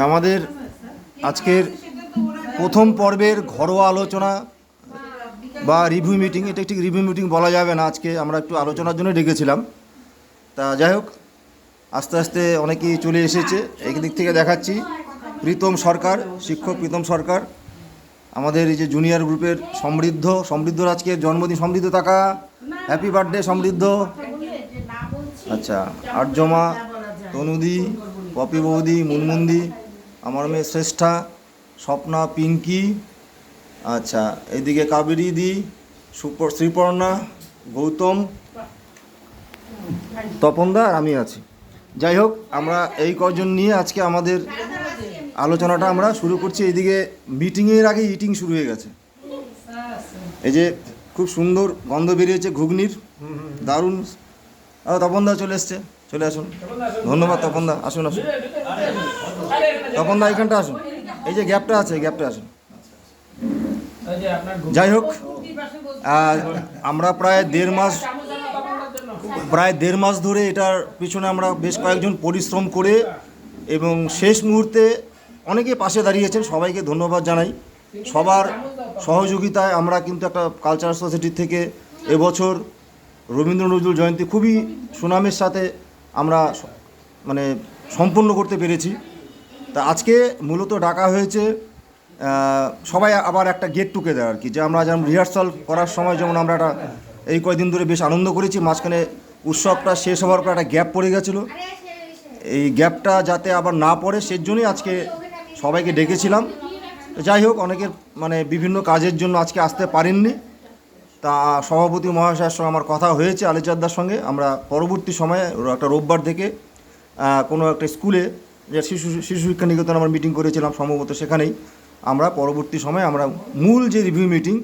আমাদের আজকের প্রথম পর্বের ঘরোয়া আলোচনা বা রিভিউ মিটিং, এটা ঠিক রিভিউ মিটিং বলা যাবে না, আজকে আমরা একটু আলোচনার জন্য ডেকেছিলাম। তা যাই হোক, আস্তে আস্তে অনেকেই চলে এসেছে। এই দিক থেকে দেখাচ্ছি প্রীতম সরকার, শিক্ষক প্রীতম সরকার, আমাদের এই যে জুনিয়র গ্রুপের সমৃদ্ধর আজকের জন্মদিন। সমৃদ্ধ টাকা, হ্যাপি বার্থডে সমৃদ্ধ। আচ্ছা, আর্যমা, তনুদি, পপি বৌদি, মুনমুন্দি, আমার মেয়ে শ্রেষ্ঠা, স্বপ্না, পিঙ্কি, আচ্ছা এইদিকে কাবেরী দি, শ্রীপর্ণা, গৌতম, তপনদা আর আমি আছি। যাই হোক, আমরা এই কজন নিয়ে আজকে আমাদের আলোচনাটা আমরা শুরু করছি। এইদিকে মিটিংয়ের আগে ইটিং শুরু হয়ে গেছে। এই যে খুব সুন্দর গন্ধ বেরিয়েছে ঘুগনির, দারুণ। তপনদা চলে এসছে, চলে আসুন। ধন্যবাদ তপনদা, আসুন আসুন। তপনদা এইখানটা আসুন, এই যে গ্যাপটা আছে, গ্যাপটা আসুন। যাই হোক, আমরা প্রায় দেড় মাস ধরে এটার পিছনে আমরা বেশ কয়েকজন পরিশ্রম করে এবং শেষ মুহূর্তে অনেকে পাশে দাঁড়িয়েছেন, সবাইকে ধন্যবাদ জানাই। সবার সহযোগিতায় আমরা কিন্তু একটা কালচারাল সোসাইটির থেকে এবছর রবীন্দ্র নজরুল জয়ন্তী খুবই সুনামের সাথে আমরা মানে সম্পন্ন করতে পেরেছি। তা আজকে মূলত ডাকা হয়েছে সবাই আবার একটা গেট টুগেদার আর কি, যে আমরা যেমন রিহার্সাল করার সময় যেমন আমরা একটা এই কয়েকদিন ধরে বেশ আনন্দ করেছি, মাঝখানে উৎসবটা শেষ হওয়ার পর একটা গ্যাপ পড়ে গেছিলো। এই গ্যাপটা যাতে আবার না পড়ে সেজন্যই আজকে সবাইকে ডেকেছিলাম। যাই হোক, অনেকের মানে বিভিন্ন কাজের জন্য আজকে আসতে পারেননি। তা সভাপতি মহাশয়ের সঙ্গে আমার কথা হয়েছে, আলিচাদ্দার সঙ্গে। আমরা পরবর্তী সময়ে একটা রোববার থেকে কোনো একটা স্কুলে, যে শিশু শিক্ষা নিকেতন আমরা মিটিং করেছিলাম সম্ভবত, সেখানেই আমরা পরবর্তী সময়ে আমরা মূল যে রিভিউ মিটিং,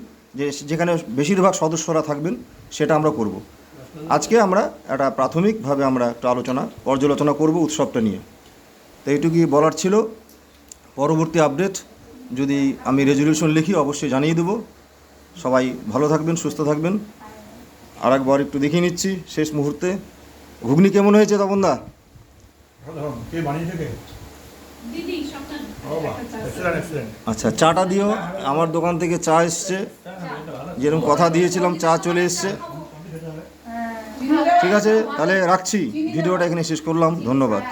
যেখানে বেশিরভাগ সদস্যরা থাকবেন, সেটা আমরা করব। আজকে আমরা একটা প্রাথমিকভাবে আমরা একটা পর্যালোচনা করব উৎসবটা নিয়ে। তো এইটুকুই বলার ছিল। পরবর্তী আপডেট যদি আমি রেজলিউশন লিখি অবশ্যই জানিয়ে দেবো। সবাই ভালো থাকবেন, সুস্থ থাকবেন। আর একবার একটু দেখিয়ে নিচ্ছি শেষ মুহূর্তে ঘুগনি কেমন হয়েছে তপনদা? আচ্ছা, চাটা দিও। আমার দোকান থেকে চা এসছে, যেরকম কথা দিয়েছিলাম চা চলে এসছে। ঠিক আছে, তাহলে রাখছি, ভিডিওটা এখানে শেষ করলাম। ধন্যবাদ।